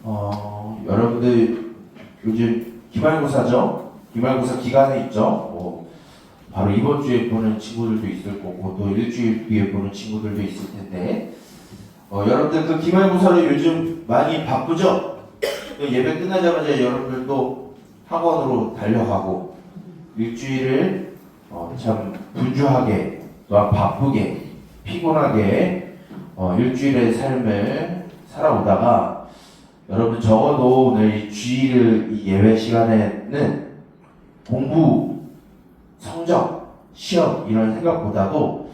여러분들 요즘 기말고사죠? 기말고사 기간에 있죠? 바로 이번 주에 보는 친구들도 있을 거고 또 일주일 뒤에 보는 친구들도 있을 텐데 여러분들 그 기말고사를 요즘 많이 바쁘죠? 예배 끝나자마자 여러분들도 학원으로 달려가고 일주일을 참 분주하게 또한 바쁘게 피곤하게 일주일의 삶을 살아오다가 여러분 적어도 오늘 이 주일 이 예배 시간에는 공부, 성적, 시험 이런 생각보다도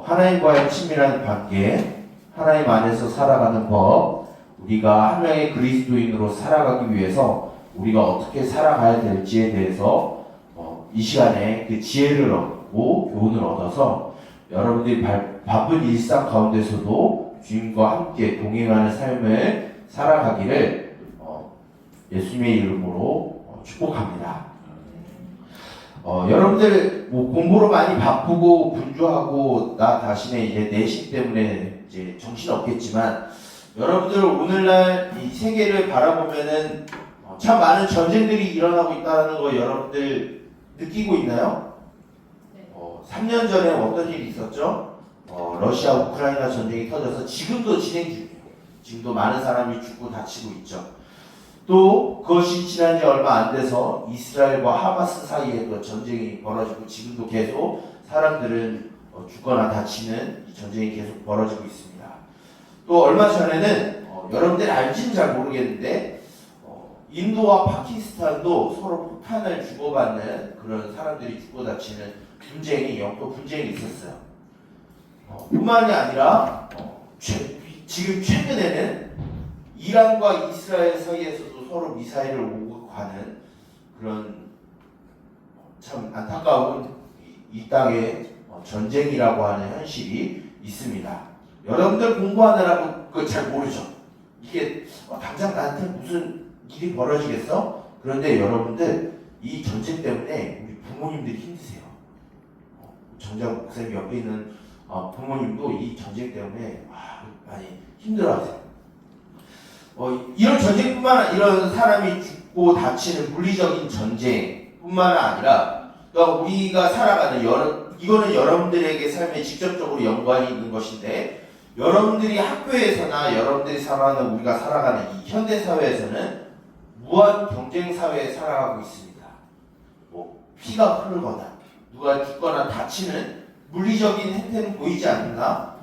하나님과의 친밀한 관계, 하나님 안에서 살아가는 법, 우리가 한 명의 그리스도인으로 살아가기 위해서 우리가 어떻게 살아가야 될지에 대해서 이 시간에 그 지혜를 얻고 교훈을 얻어서 여러분들이 바쁜 일상 가운데서도 주님과 함께 동행하는 삶을 살아가기를 예수님의 이름으로 축복합니다. 여러분들 뭐 공부로 많이 바쁘고 분주하고 나 자신의 이제 내심 때문에 이제 정신 없겠지만 여러분들 오늘날 이 세계를 바라보면은 참 많은 전쟁들이 일어나고 있다는 거 여러분들 느끼고 있나요? 3년 전에 어떤 일이 있었죠? 러시아 우크라이나 전쟁이 터져서 지금도 진행 중이에요. 지금도 많은 사람이 죽고 다치고 있죠. 또 그것이 지난 지 얼마 안 돼서 이스라엘과 하마스 사이에도 전쟁이 벌어지고 지금도 계속 사람들은 죽거나 다치는 이 전쟁이 계속 벌어지고 있습니다. 또 얼마 전에는 여러분들이 알지는 잘 모르겠는데 인도와 파키스탄도 서로 폭탄을 주고받는 그런 사람들이 죽고 다치는 분쟁이 영토 분쟁이 있었어요. 뿐만이 아니라 지금 최근에는 이란과 이스라엘 사이에서도 서로 미사일을 오고 가는 그런 참 안타까운 이 땅의 전쟁이라고 하는 현실이 있습니다. 여러분들 공부하느라고 그거 잘 모르죠. 이게 당장 나한테 무슨 일이 벌어지겠어? 그런데 여러분들 이 전쟁 때문에 우리 부모님들이 힘드세요. 정작 목사님 옆에 있는 부모님도 이 전쟁 때문에 많이 힘들어하세요. 이런 전쟁뿐만 이런 사람이 죽고 다치는 물리적인 전쟁뿐만 아니라 우리가 살아가는 이거는 여러분들에게 삶에 직접적으로 연관이 있는 것인데 여러분들이 학교에서나 여러분들이 살아가는 우리가 살아가는 이 현대 사회에서는 무한 경쟁 사회에 살아가고 있습니다. 피가 흐르거나 누가 죽거나 다치는 물리적인 행태는 보이지 않나?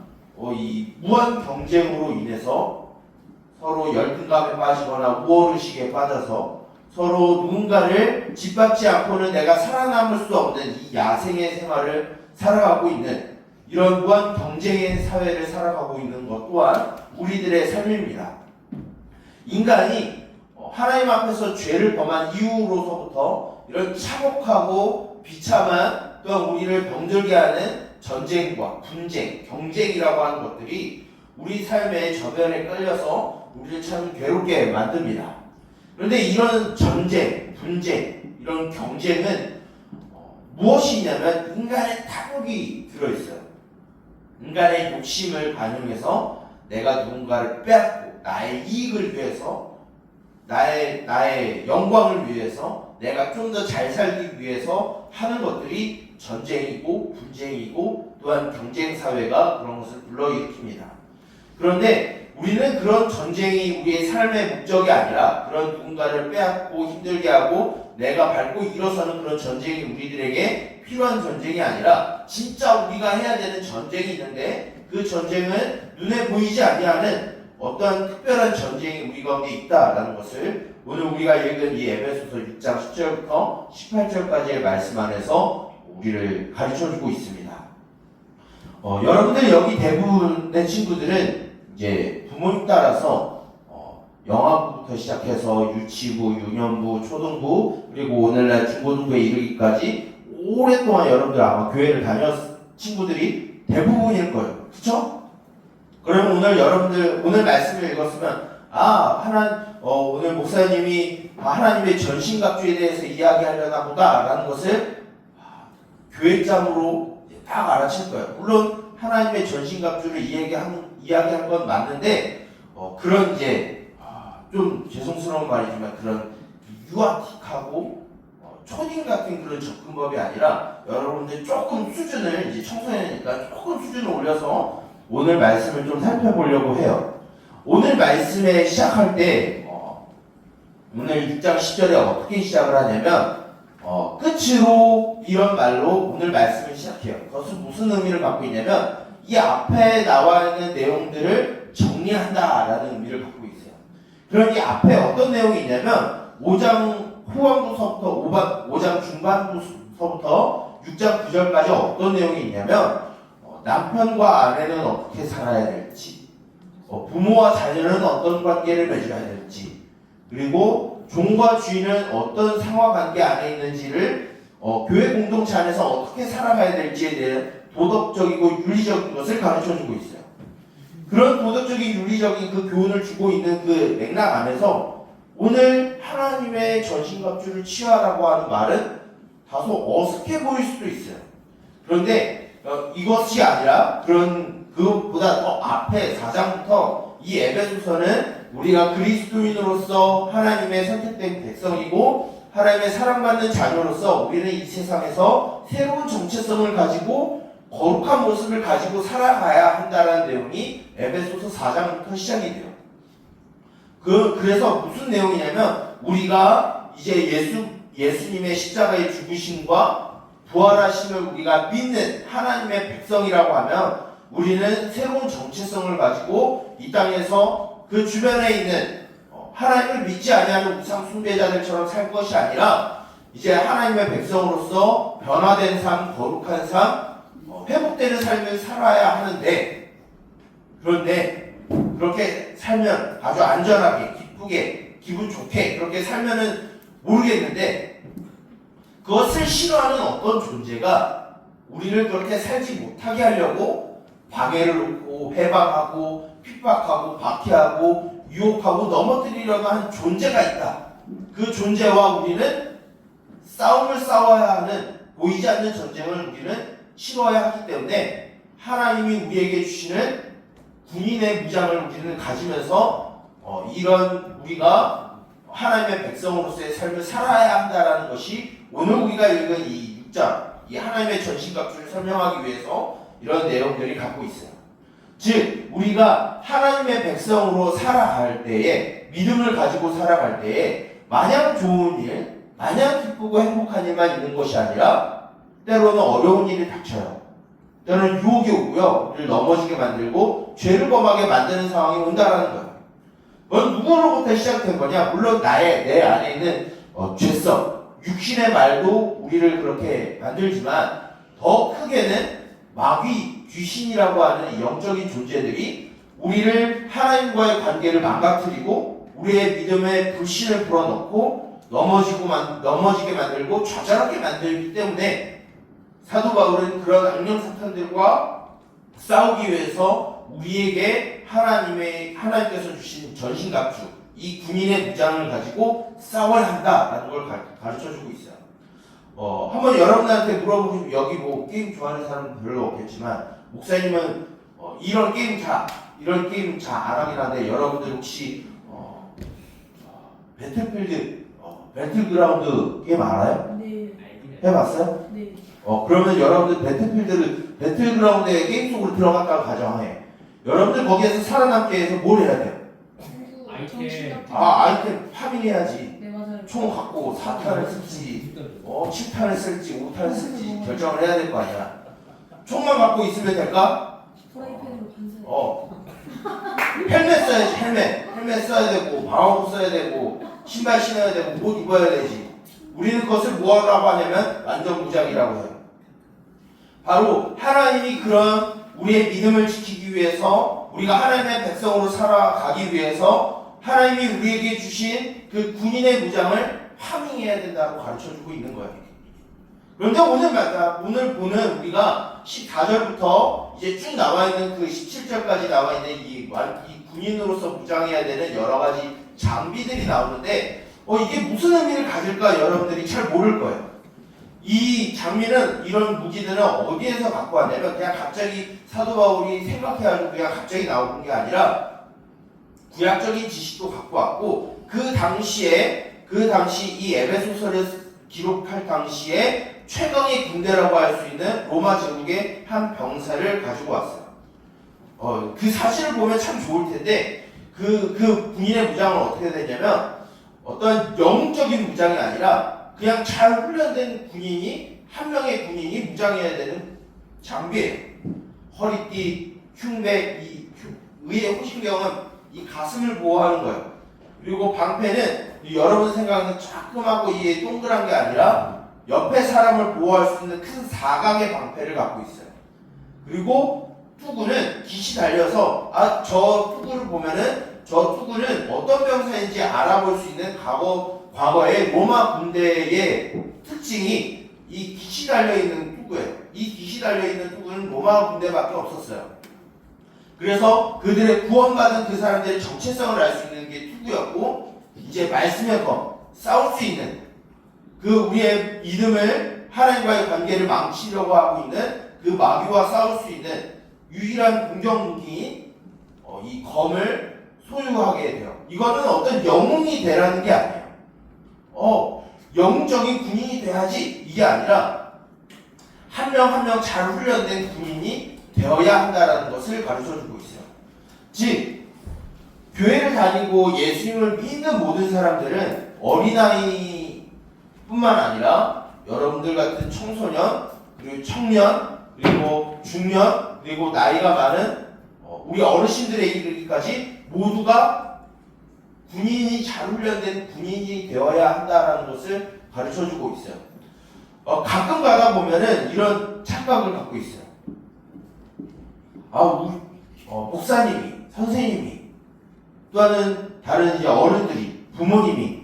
이 무한 경쟁으로 인해서 서로 열등감에 빠지거나 우월의식에 빠져서 서로 누군가를 짓밟지 않고는 내가 살아남을 수 없는 이 야생의 생활을 살아가고 있는 이런 무한 경쟁의 사회를 살아가고 있는 것 또한 우리들의 삶입니다. 인간이 하나님 앞에서 죄를 범한 이후로서부터 이런 참혹하고 비참한 또한 우리를 병들게 하는 전쟁과 분쟁, 경쟁이라고 하는 것들이 우리 삶의 저변에 깔려서 우리를 참 괴롭게 만듭니다. 그런데 이런 전쟁, 분쟁, 이런 경쟁은 무엇이 있냐면 인간의 탐욕이 들어있어요. 인간의 욕심을 반영해서 내가 누군가를 빼앗고 나의 이익을 위해서 나의 영광을 위해서 내가 좀 더 잘 살기 위해서 하는 것들이 전쟁이고 분쟁이고 또한 경쟁사회가 그런 것을 불러일으킵니다. 그런데 우리는 그런 전쟁이 우리의 삶의 목적이 아니라 그런 누군가를 빼앗고 힘들게 하고 내가 밟고 일어서는 그런 전쟁이 우리들에게 필요한 전쟁이 아니라 진짜 우리가 해야 되는 전쟁이 있는데 그 전쟁은 눈에 보이지 아니하는 어떠한 특별한 전쟁이 우리 가운데 있다라는 것을 오늘 우리가 읽은 이 에베소서 6장 10절부터 18절까지의 말씀 안에서 우리를 가르쳐주고 있습니다. 여러분들 여기 대부분의 친구들은 이제 부모님 따라서 영아부부터 시작해서 유치부, 유년부, 초등부 그리고 오늘날 중고등부에 이르기까지 오랫동안 여러분들 아마 교회를 다녔 친구들이 대부분일 거예요. 그쵸? 그러면 오늘 여러분들 오늘 말씀을 읽었으면 오늘 목사님이 하나님의 전신갑주에 대해서 이야기하려나 보다라는 것을 교회장으로 딱 알아챌 거예요. 물론 하나님의 전신갑주를 이야기한 건 맞는데 그런 이제 좀 죄송스러운 말이지만 그런 유아틱하고 초딩 같은 그런 접근법이 아니라 여러분들 조금 수준을 이제 청소년이니까 조금 수준을 올려서 오늘 말씀을 좀 살펴보려고 해요. 오늘 말씀에 시작할 때 오늘 6장 10절에 어떻게 시작을 하냐면 끝으로 이런 말로 오늘 말씀을 시작해요. 그것은 무슨 의미를 갖고 있냐면 이 앞에 나와 있는 내용들을 정리한다라는 의미를 갖고 있어요. 그럼 이 앞에 어떤 내용이 있냐면 5장 후반부서부터 5장 중반부서부터 6장 9절까지 어떤 내용이 있냐면 남편과 아내는 어떻게 살아야 될지, 부모와 자녀는 어떤 관계를 맺어야 될지, 그리고 종과 주인은 어떤 상하관계 안에 있는지를 교회 공동체 안에서 어떻게 살아가야 될지에 대한 도덕적이고 윤리적인 것을 가르쳐주고 있어요. 그런 도덕적인 윤리적인 그 교훈을 주고 있는 그 맥락 안에서 오늘 하나님의 전신갑주를 취하라고 하는 말은 다소 어색해 보일 수도 있어요. 그런데 이것이 아니라 그것보다 더 앞에 4장부터 이 에베소서는 우리가 그리스도인으로서 하나님의 선택된 백성이고 하나님의 사랑받는 자녀로서 우리는 이 세상에서 새로운 정체성을 가지고 거룩한 모습을 가지고 살아가야 한다는 내용이 에베소서 4장부터 시작이 돼요. 그래서 무슨 내용이냐면 우리가 이제 예수님의 십자가의 죽으심과 부활하심을 우리가 믿는 하나님의 백성이라고 하면 우리는 새로운 정체성을 가지고 이 땅에서 그 주변에 있는 하나님을 믿지 아니하는 우상 숭배자들처럼 살 것이 아니라 이제 하나님의 백성으로서 변화된 삶, 거룩한 삶, 회복되는 삶을 살아야 하는데 그런데 그렇게 살면 아주 안전하게 기쁘게 기분 좋게 그렇게 살면은 모르겠는데 그것을 싫어하는 어떤 존재가 우리를 그렇게 살지 못하게 하려고 방해를 놓고 해방하고 핍박하고 박해하고 유혹하고 넘어뜨리려고 하는 존재가 있다. 그 존재와 우리는 싸움을 싸워야 하는 보이지 않는 전쟁을 우리는 치러야 하기 때문에 하나님이 우리에게 주시는 군인의 무장을 우리는 가지면서 이런 우리가 하나님의 백성으로서의 삶을 살아야 한다라는 것이 오늘 우리가 읽은 이 6장 이 하나님의 전신갑주를 설명하기 위해서 이런 내용들이 갖고 있어요. 즉 우리가 하나님의 백성으로 살아갈 때에 믿음을 가지고 살아갈 때에 마냥 좋은 일, 마냥 기쁘고 행복한 일만 있는 것이 아니라 때로는 어려운 일이 닥쳐요. 때로는 유혹이 오고요. 우리를 넘어지게 만들고 죄를 범하게 만드는 상황이 온다라는 거예요. 그건 누구로부터 시작된 거냐? 물론 내 안에 있는 죄성, 육신의 말도 우리를 그렇게 만들지만 더 크게는 마귀, 귀신이라고 하는 영적인 존재들이 우리를 하나님과의 관계를 망가뜨리고 우리의 믿음에 불신을 불어넣고 넘어지게 만들고 좌절하게 만들기 때문에 사도 바울은 그런 악령 사탄들과 싸우기 위해서 우리에게 하나님께서 주신 전신갑주, 이 군인의 무장을 가지고 싸워야 한다라는 걸 가르쳐주고 있어요. 한번 여러분한테 물어보시면 여기 뭐 게임 좋아하는 사람은 별로 없겠지만 목사님은 이런 게임 잘 안 하긴 한데 여러분들 혹시 배틀그라운드 게임 알아요? 네. 해봤어요? 네. 그러면 여러분들 배틀그라운드에 게임 속으로 들어갔다고 가정해. 여러분들 거기에서 살아남기 위해서 뭘 해야 돼요? 아이템 파밍해야지. 네, 맞아요. 총 갖고 4탄을 쓸지 7탄을 쓸지 5탄을 쓸지 결정을 해야 될 거 아니야. 총만 갖고 있으면 될까? 프라이팬으로 반사해. 헬멧 써야지. 헬멧 써야 되고 방어구 써야 되고 신발 신어야 되고 옷 입어야 되지. 우리는 그것을 뭐라고 하냐면 완전 무장이라고 해요. 바로 하나님이 그런 우리의 믿음을 지키기 위해서 우리가 하나님의 백성으로 살아가기 위해서 하나님이 우리에게 주신 그 군인의 무장을 파밍해야 된다고 가르쳐주고 있는 거예요. 그런데 오늘 보는 우리가 14절부터 이제 쭉 나와 있는 그 17절까지 나와 있는 이 군인으로서 무장해야 되는 여러 가지 장비들이 나오는데 이게 무슨 의미를 가질까 여러분들이 잘 모를 거예요. 이 장비는 이런 무기들은 어디에서 갖고 왔냐면 그냥 갑자기 사도 바울이 생각해가지고 그냥 갑자기 나오는 게 아니라 구약적인 지식도 갖고 왔고 그 당시 이 에베소서를 기록할 당시에 최강의 군대라고 할 수 있는 로마 제국의 한 병사를 가지고 왔어요. 그 사실을 보면 참 좋을 텐데 그 군인의 무장은 어떻게 되냐면 어떤 영웅적인 무장이 아니라 그냥 잘 훈련된 군인이 한 명의 군인이 무장해야 되는 장비예요. 허리띠, 흉배, 의의 호신경은 이 가슴을 보호하는 거예요. 그리고 방패는 여러분 생각하는 조그맣고 이 동그란 게 아니라 옆에 사람을 보호할 수 있는 큰 사각의 방패를 갖고 있어요. 그리고 투구는 깃이 달려서 저 투구를 보면은 저 투구는 어떤 병사인지 알아볼 수 있는 과거의 로마 군대의 특징이 이 깃이 달려있는 투구예요. 이 깃이 달려있는 투구는 로마 군대밖에 없었어요. 그래서 그들의 구원받은 그 사람들의 정체성을 알 수 있는 게 투구였고 이제 말씀의 검, 싸울 수 있는 그 우리의 믿음을 하나님과의 관계를 망치려고 하고 있는 그 마귀와 싸울 수 있는 유일한 공격 무기인 이 검을 소유하게 돼요. 이거는 어떤 영웅이 되라는 게 아니에요. 영웅적인 군인이 돼야지 이게 아니라 한 명 한 명 잘 훈련된 군인이 되어야 한다라는 것을 가르쳐주고 있어요. 즉 교회를 다니고 예수님을 믿는 모든 사람들은 어린아이뿐만 아니라 여러분들 같은 청소년 그리고 청년 그리고 중년 그리고 나이가 많은 우리 어르신들에 이르기까지 모두가 군인이 잘 훈련된 군인이 되어야 한다라는 것을 가르쳐주고 있어요. 가끔 가다 보면은 이런 착각을 갖고 있어요. 우리 목사님이, 선생님이, 또는 다른 이제 어른들이, 부모님이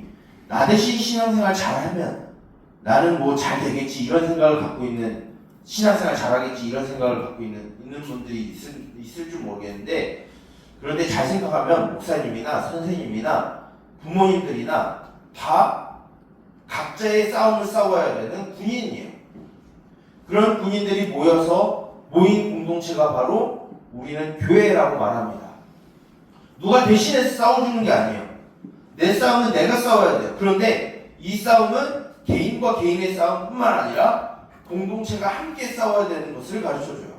나 대신 신앙생활 잘하면 나는 뭐 잘 되겠지 이런 생각을 갖고 있는 신앙생활 잘하겠지 이런 생각을 갖고 있는 분들이 있을 줄 모르겠는데 그런데 잘 생각하면 목사님이나 선생님이나 부모님들이나 다 각자의 싸움을 싸워야 되는 군인이에요. 그런 군인들이 모인 공동체가 바로 우리는 교회라고 말합니다. 누가 대신해서 싸워주는 게 아니에요. 내 싸움은 내가 싸워야 돼요. 그런데 이 싸움은 개인과 개인의 싸움뿐만 아니라 공동체가 함께 싸워야 되는 것을 가르쳐줘요.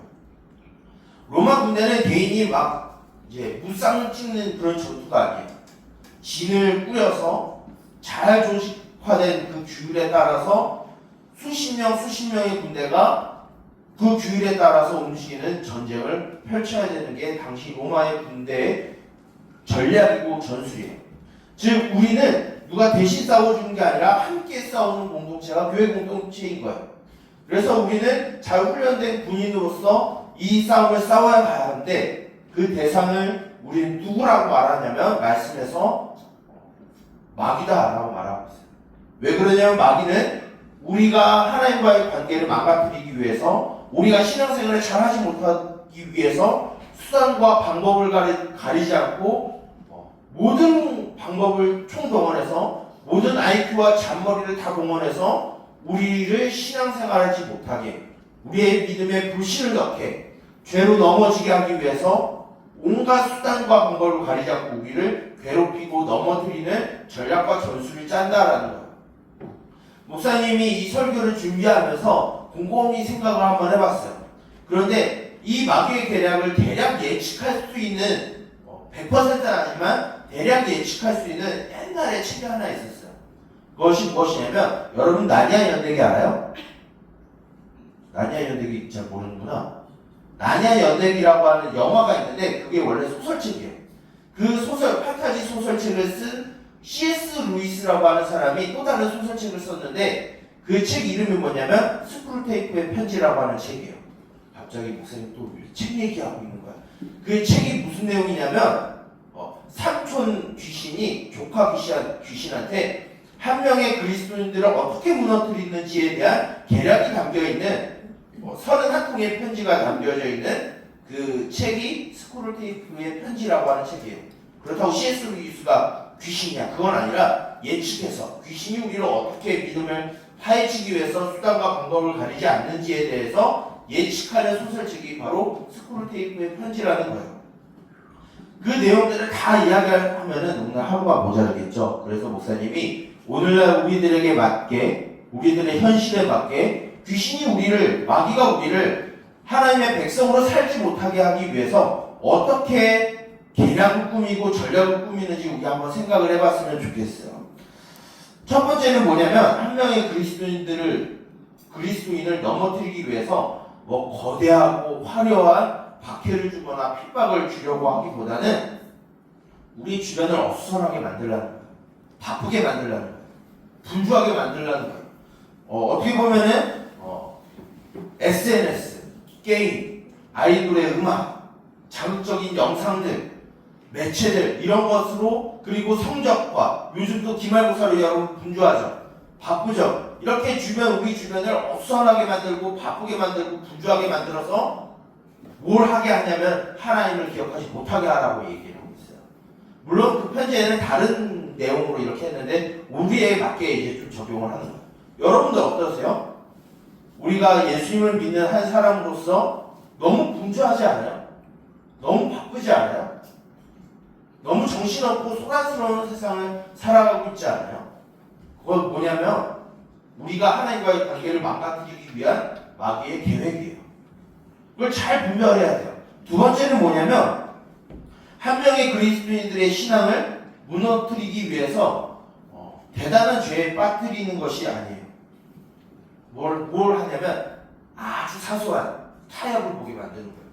로마 군대는 개인이 막 이제 무쌍을 찍는 그런 전투가 아니에요. 진을 꾸려서 잘 조직화된 그 규율에 따라서 수십 명의 군대가 그 규율에 따라서 움직이는 전쟁을 펼쳐야 되는 게 당시 로마의 군대의 전략이고 전술이에요. 즉 우리는 누가 대신 싸워주는 게 아니라 함께 싸우는 공동체가 교회 공동체인 거예요. 그래서 우리는 잘 훈련된 군인으로서 이 싸움을 싸워야 하는데 그 대상을 우리는 누구라고 말하냐면 말씀에서 마귀다라고 말하고 있어요. 왜 그러냐면 마귀는 우리가 하나님과의 관계를 망가뜨리기 위해서 우리가 신앙생활을 잘하지 못하기 위해서 수단과 방법을 가리지 않고 모든 방법을 총동원해서 모든 IQ와 잔머리를 다 동원해서 우리를 신앙생활하지 못하게 우리의 믿음에 불신을 넣게 죄로 넘어지게 하기 위해서 온갖 수단과 방법을 가리지 않고 우리를 괴롭히고 넘어뜨리는 전략과 전술을 짠다라는 거예요. 목사님이 이 설교를 준비하면서 곰곰이 생각을 한번 해봤어요. 그런데 이 마귀의 계략을 대략 예측할 수 있는 100%는 아니지만 대략 예측할 수 있는 옛날에 책이 하나 있었어요. 그것이 무엇이냐면 여러분 나니아 연대기 알아요? 나니아 연대기 잘 모르는구나. 나니아 연대기라고 하는 영화가 있는데 그게 원래 소설책이에요. 그 판타지 소설책을 쓴 C.S. 루이스라고 하는 사람이 또 다른 소설책을 썼는데 그 책 이름이 뭐냐면 스크루테이프의 편지라고 하는 책이에요. 갑자기 목사님 또 책 얘기하고 있는 거야. 그 책이 무슨 내용이냐면 삼촌 귀신이 조카 귀신한테 한 명의 그리스도인들을 어떻게 무너뜨리는지에 대한 계략이 담겨있는 31통의 편지가 담겨져 있는 그 책이 스크루테이프의 편지라고 하는 책이에요. 그렇다고 C.S. 루이스가 귀신이야 그건 아니라 예측해서 귀신이 우리를 어떻게 믿음을 파헤치기 위해서 수단과 방법을 가리지 않는지에 대해서 예측하는 소설책이 바로 스크루테이프의 편지라는 거예요. 그 내용들을 다 이야기하면은 오늘 하루가 모자르겠죠. 그래서 목사님이 오늘날 우리들에게 맞게, 우리들의 현실에 맞게 귀신이 우리를, 마귀가 우리를 하나님의 백성으로 살지 못하게 하기 위해서 어떻게 계략을 꾸미고 전략을 꾸미는지 우리 한번 생각을 해봤으면 좋겠어요. 첫 번째는 뭐냐면 한 명의 그리스도인을 넘어뜨리기 위해서 뭐 거대하고 화려한 박해를 주거나 핍박을 주려고 하기보다는 우리 주변을 어수선하게 만들라는 거예요. 바쁘게 만들라는 거예요. 분주하게 만들라는 거예요. 어떻게 보면은 SNS, 게임, 아이돌의 음악, 자극적인 영상들, 매체들 이런 것으로, 그리고 성적과 요즘도 기말고사로 여러분 분주하죠. 바쁘죠. 이렇게 우리 주변을 어수선하게 만들고 바쁘게 만들고 분주하게 만들어서 뭘 하게 하냐면 하나님을 기억하지 못하게 하라고 얘기를 하고 있어요. 물론 그 편지에는 다른 내용으로 이렇게 했는데 우리에 맞게 이제 좀 적용을 하는 거예요. 여러분들 어떠세요? 우리가 예수님을 믿는 한 사람으로서 너무 분주하지 않아요? 너무 바쁘지 않아요? 너무 정신없고 소란스러운 세상을 살아가고 있지 않아요? 그건 뭐냐면 우리가 하나님과의 관계를 망가뜨리기 위한 마귀의 계획이에요. 그걸 잘 분별해야 돼요. 두 번째는 뭐냐면 한 명의 그리스도인들의 신앙을 무너뜨리기 위해서 대단한 죄에 빠뜨리는 것이 아니에요. 뭘 하냐면 아주 사소한 타협을 보게 만드는 거예요.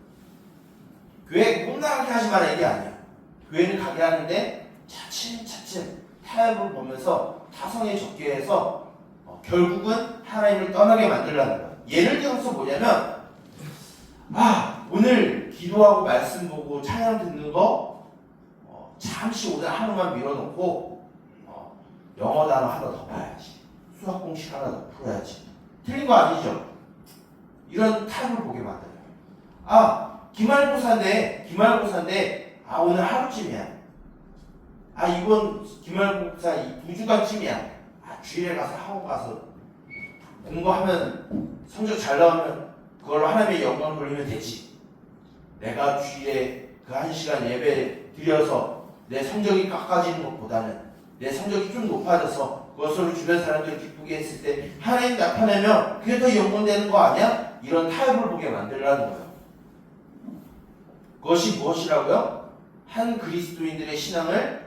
교회 못 나가게 하지 마라 이게 아니에요. 교회를 가게 하는데 차츰차츰 타협을 보면서 타성에 적게 해서 결국은 하나님을 떠나게 만들라는 거예요. 예를 들어서 뭐냐면 오늘 기도하고 말씀 보고 찬양 듣는 거 잠시 오늘 하루만 밀어놓고 영어 단어 하나 더 봐야지, 수학 공식 하나 더 풀어야지. 틀린 거 아니죠? 이런 타협을 보게 만들어요. 기말고사인데 오늘 하루쯤이야. 이번 기말고사 2주간쯤이야. 주일에 가서 하고 가서 공부하면 성적 잘 나오면 그걸로 하나님의 영광 돌리면 되지. 내가 주일에 그 1시간 예배 드려서 내 성적이 깎아지는 것보다는 내 성적이 좀 높아져서 그것으로 주변 사람들 기쁘게 했을 때 하나님 나타내면 그게 더 영광되는 거 아니야? 이런 타협을 보게 만들라는 거예요. 그것이 무엇이라고요? 한 그리스도인들의 신앙을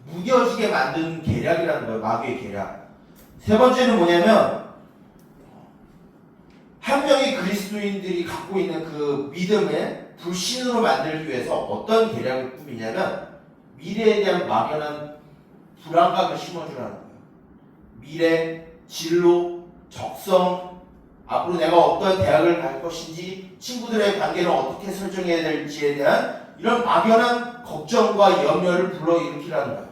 무뎌지게 만드는 계략이라는 거예요. 마귀의 계략. 세 번째는 뭐냐면 한 명의 그리스도인들이 갖고 있는 그 믿음을 불신으로 만들기 위해서 어떤 계략을 꾸미냐면 미래에 대한 막연한 불안감을 심어주라는 거예요. 미래, 진로, 적성, 앞으로 내가 어떤 대학을 갈 것인지, 친구들의 관계는 어떻게 설정해야 될지에 대한 이런 막연한 걱정과 염려를 불러일으키라는 거예요.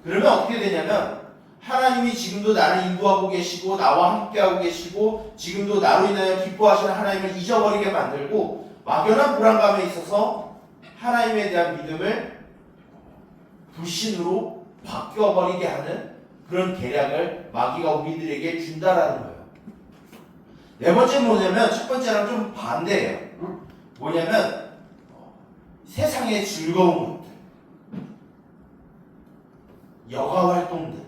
그러면 어떻게 되냐면 하나님이 지금도 나를 인도하고 계시고 나와 함께하고 계시고 지금도 나로 인하여 기뻐하시는 하나님을 잊어버리게 만들고 막연한 불안감에 있어서 하나님에 대한 믿음을 불신으로 바뀌어버리게 하는 그런 계략을 마귀가 우리들에게 준다라는 거예요. 네 번째는 뭐냐면 첫 번째랑 좀 반대예요. 뭐냐면 세상의 즐거운 것들, 여가 활동들,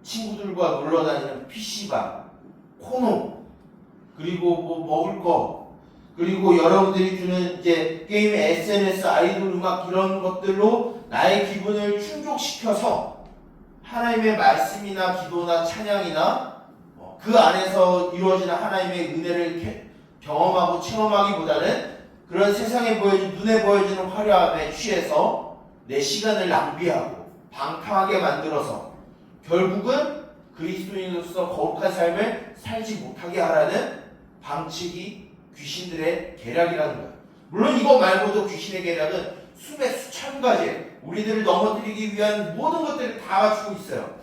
친구들과 놀러다니는 PC방, 코노, 그리고 뭐 먹을 거, 그리고 여러분들이 주는 이제 게임, SNS, 아이돌 음악 이런 것들로 나의 기분을 충족시켜서 하나님의 말씀이나 기도나 찬양이나 그 안에서 이루어지는 하나님의 은혜를 경험하고 체험하기보다는 그런 세상에 눈에 보여지는 화려함에 취해서 내 시간을 낭비하고 방탕하게 만들어서 결국은 그리스도인으로서 거룩한 삶을 살지 못하게 하라는 방책이 귀신들의 계략이라는 거예요. 물론 이거 말고도 귀신의 계략은 수천 가지 우리들을 넘어뜨리기 위한 모든 것들을 다 갖추고 있어요.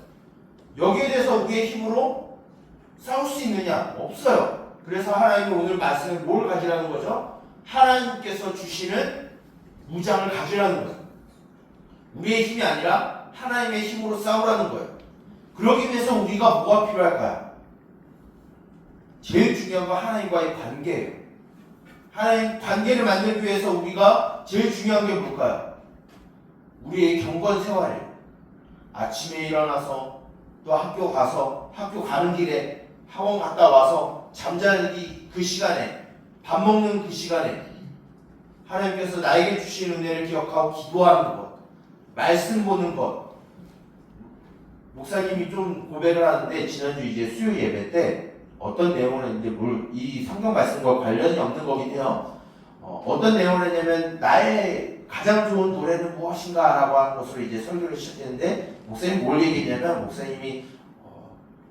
여기에 대해서 우리의 힘으로 싸울 수 있느냐? 없어요. 그래서 하나님이 오늘 말씀을 뭘 가지라는 거죠? 하나님께서 주시는 무장을 가지라는 거예요. 우리의 힘이 아니라 하나님의 힘으로 싸우라는 거예요. 그러기 위해서 우리가 뭐가 필요할까요? 제일 중요한 건 하나님과의 관계예요. 하나님 관계를 만들기 위해서 우리가 제일 중요한 게 뭘까요? 우리의 경건 생활이에요. 아침에 일어나서 또 학교 가서 학교 가는 길에 학원 갔다 와서 잠자기 그 시간에 밥 먹는 그 시간에 하나님께서 나에게 주신 은혜를 기억하고 기도하는 것, 말씀 보는 것. 목사님이 좀 고백을 하는데 지난주 이제 수요 예배 때 어떤 내용을 했는데 이 성경 말씀과 관련이 없는 거긴 해요. 어떤 내용을 했냐면 나의 가장 좋은 노래는 무엇인가 라고 하는 것으로 이제 설교를 시작했는데 목사님이 뭘 얘기했냐면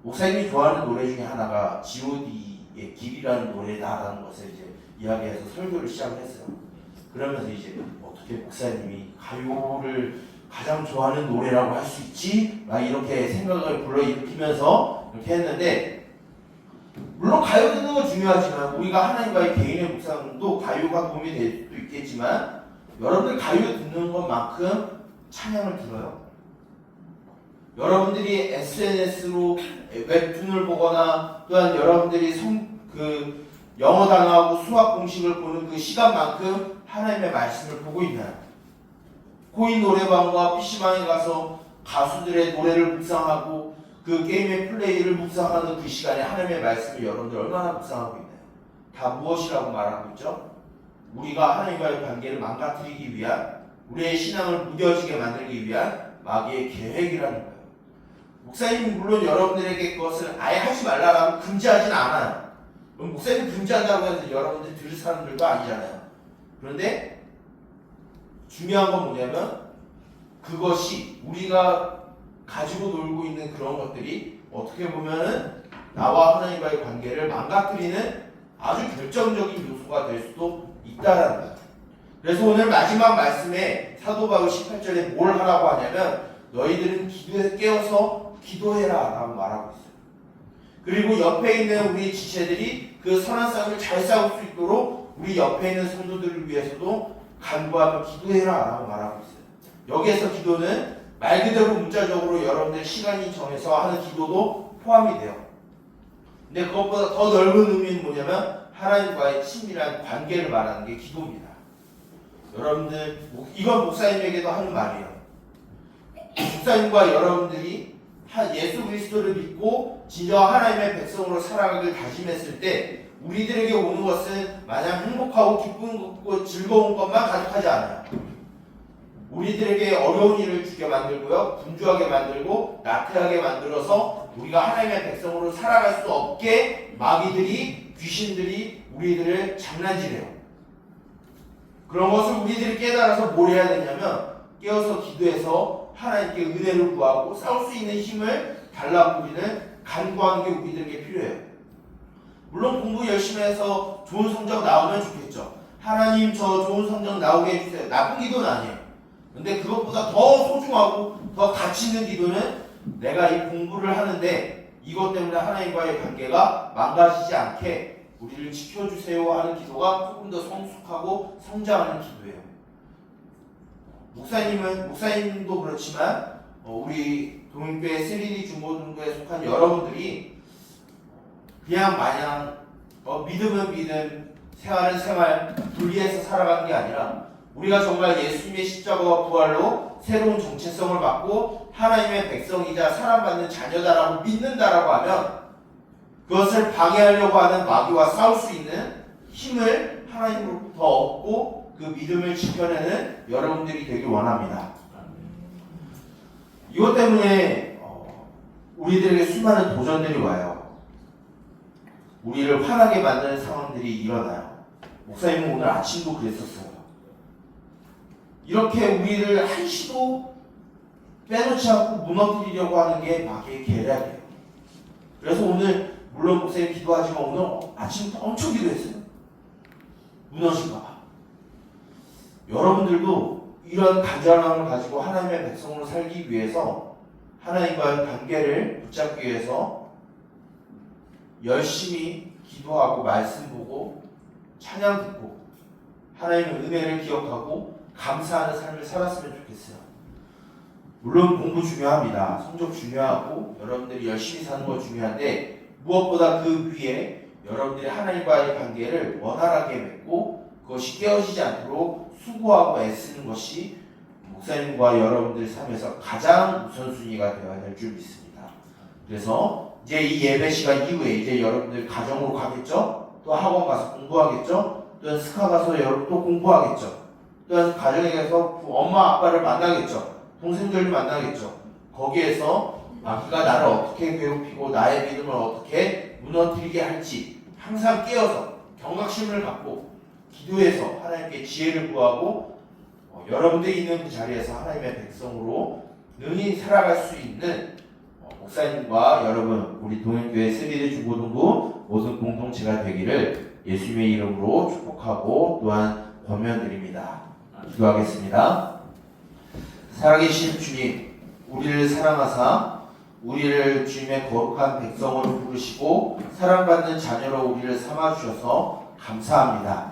목사님이 좋아하는 노래 중에 하나가 G.O.D의 길이라는 노래다라는 것을 이제 이야기해서 설교를 시작을 했어요. 그러면서 이제 어떻게 목사님이 가요를 가장 좋아하는 노래라고 할 수 있지? 막 이렇게 생각을 불러일으키면서 이렇게 했는데 물론 가요 듣는 건 중요하지만 우리가 하나님과의 개인의 묵상도 가요가 도움이 될 수도 있겠지만 여러분들 가요 듣는 것만큼 찬양을 들어요. 여러분들이 SNS로 웹툰을 보거나 또한 여러분들이 영어 단어하고 수학 공식을 보는 그 시간만큼 하나님의 말씀을 보고 있나요? 코인 노래방과 PC방에 가서 가수들의 노래를 묵상하고 그 게임의 플레이를 묵상하는 그 시간에 하나님의 말씀을 여러분들 얼마나 묵상하고 있나요? 다 무엇이라고 말하고 있죠? 우리가 하나님과의 관계를 망가뜨리기 위한 우리의 신앙을 무뎌지게 만들기 위한 마귀의 계획이라는 거예요. 목사님이 물론 여러분들에게 그것을 아예 하지 말라고 금지하진 않아요. 목사님 금지한다고 해서 여러분들 들을 사람들도 아니잖아요. 그런데 중요한 건 뭐냐면 그것이 우리가 가지고 놀고 있는 그런 것들이 어떻게 보면은 나와 하나님과의 관계를 망가뜨리는 아주 결정적인 요소가 될 수도 있다라는 거예요. 그래서 오늘 마지막 말씀에 사도 바울 18절에 뭘 하라고 하냐면 너희들은 기도에 깨어서 기도해라 라고 말하고 있어요. 그리고 옆에 있는 우리 지체들이 그 선한 싸움을 잘 싸울 수 있도록 우리 옆에 있는 성도들을 위해서도 간구하며 기도해라 라고 말하고 있어요. 여기에서 기도는 말 그대로 문자적으로 여러분들 시간이 정해서 하는 기도도 포함이 돼요. 근데 그것보다 더 넓은 의미는 뭐냐면 하나님과의 친밀한 관계를 말하는 게 기도입니다. 여러분들 이건 목사님에게도 하는 말이에요. 목사님과 여러분들이 예수 그리스도를 믿고 진정 하나님의 백성으로 살아가길 다짐했을 때 우리들에게 오는 것은 마냥 행복하고 기쁜 것고 즐거운 것만 가득하지 않아요. 우리들에게 어려운 일을 주게 만들고요, 분주하게 만들고 나태하게 만들어서 우리가 하나님의 백성으로 살아갈 수 없게 마귀들이, 귀신들이 우리들을 장난질해요. 그런 것을 우리들이 깨달아서 뭘 해야 되냐면 깨어서 기도해서 하나님께 은혜를 구하고 싸울 수 있는 힘을 달라고 우리는 간구하는 게 우리들에게 필요해요. 물론 공부 열심히 해서 좋은 성적 나오면 좋겠죠. 하나님 저 좋은 성적 나오게 해주세요. 나쁜 기도는 아니에요. 근데 그것보다 더 소중하고 더 가치 있는 기도는 내가 이 공부를 하는데 이것 때문에 하나님과의 관계가 망가지지 않게 우리를 지켜주세요 하는 기도가 조금 더 성숙하고 성장하는 기도예요. 목사님도 그렇지만 우리 동인교회 3D 중고등부에 속한 여러분들이 그냥 마냥 믿음은 믿음, 생활은 생활 분리해서 살아가는 게 아니라 우리가 정말 예수님의 십자가와 부활로 새로운 정체성을 받고 하나님의 백성이자 사랑받는 자녀다라고 믿는다라고 하면 그것을 방해하려고 하는 마귀와 싸울 수 있는 힘을 하나님으로부터 얻고 그 믿음을 지켜내는 여러분들이 되길 원합니다. 이것 때문에 우리들에게 수많은 도전들이 와요. 우리를 화나게 만드는 상황들이 일어나요. 목사님은 오늘 아침도 그랬었어요. 이렇게 우리를 한시도 빼놓지 않고 무너뜨리려고 하는 게 마귀의 계략이에요. 그래서 오늘 물론 목사님 기도하지만 오늘 아침부터 엄청 기도했어요. 무너질까 봐. 여러분들도 이런 간절함을 가지고 하나님의 백성으로 살기 위해서 하나님과의 관계를 붙잡기 위해서 열심히 기도하고 말씀 보고 찬양 듣고 하나님의 은혜를 기억하고 감사하는 삶을 살았으면 좋겠어요. 물론 공부 중요합니다. 성적 중요하고 여러분들이 열심히 사는 거 중요한데 무엇보다 그 위에 여러분들이 하나님과의 관계를 원활하게 맺고 그것이 깨어지지 않도록 수고하고 애쓰는 것이 목사님과 여러분들 삶에서 가장 우선순위가 되어야 될 줄 믿습니다. 그래서 이제 이 예배 시간 이후에 이제 여러분들 가정으로 가겠죠? 또 학원 가서 공부하겠죠? 또는 스카 가서 여러분 또 공부하겠죠? 또는 가정에 가서 엄마 아빠를 만나겠죠? 동생들을 만나겠죠? 거기에서 마귀가 나를 어떻게 괴롭히고 나의 믿음을 어떻게 무너뜨리게 할지 항상 깨어서 경각심을 갖고 기도해서 하나님께 지혜를 구하고 여러분들이 있는 그 자리에서 하나님의 백성으로 능히 살아갈 수 있는 목사님과 여러분 우리 동행교회 세리대 중고등부 모든 공동체가 되기를 예수님의 이름으로 축복하고 또한 권면드립니다. 기도하겠습니다. 살아계신 주님, 우리를 사랑하사 우리를 주님의 거룩한 백성으로 부르시고 사랑받는 자녀로 우리를 삼아주셔서 감사합니다.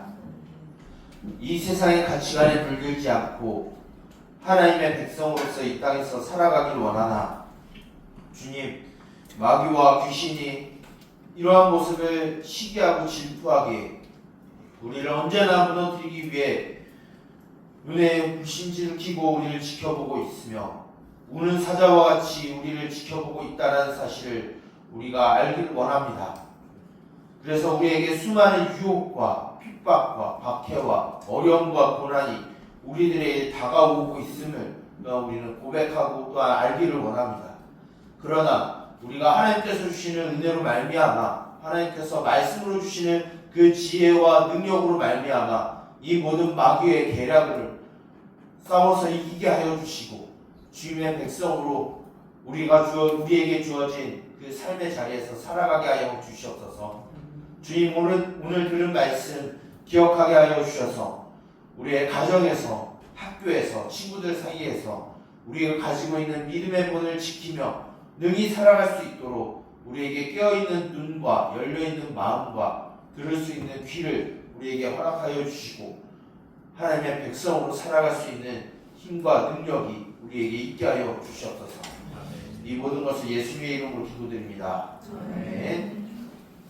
이 세상의 가치관에 물들지 않고 하나님의 백성으로서 이 땅에서 살아가길 원하나 주님, 마귀와 귀신이 이러한 모습을 시기하고 질투하게 우리를 언제나 무너뜨리기 위해 눈에 불신지를 켜고 우리를 지켜보고 있으며 우는 사자와 같이 우리를 지켜보고 있다는 사실을 우리가 알기를 원합니다. 그래서 우리에게 수많은 유혹과 핍박과 박해와 어려움과 고난이 우리들에게 다가오고 있음을 우리는 고백하고 또한 알기를 원합니다. 그러나 우리가 하나님께서 주시는 은혜로 말미암아 하나님께서 말씀으로 주시는 그 지혜와 능력으로 말미암아 이 모든 마귀의 계략을 싸워서 이기게 하여 주시고 주님의 백성으로 우리에게 주어진 그 삶의 자리에서 살아가게 하여 주시옵소서. 주님, 오늘 들은 말씀 기억하게 하여 주셔서 우리의 가정에서 학교에서 친구들 사이에서 우리가 가지고 있는 믿음의 본을 지키며 능히 살아갈 수 있도록 우리에게 깨어있는 눈과 열려있는 마음과 들을 수 있는 귀를 우리에게 허락하여 주시고 하나님의 백성으로 살아갈 수 있는 힘과 능력이 우리에게 있게 하여 주시옵소서. 이 모든 것을 예수님의 이름으로 기도드립니다. 아멘.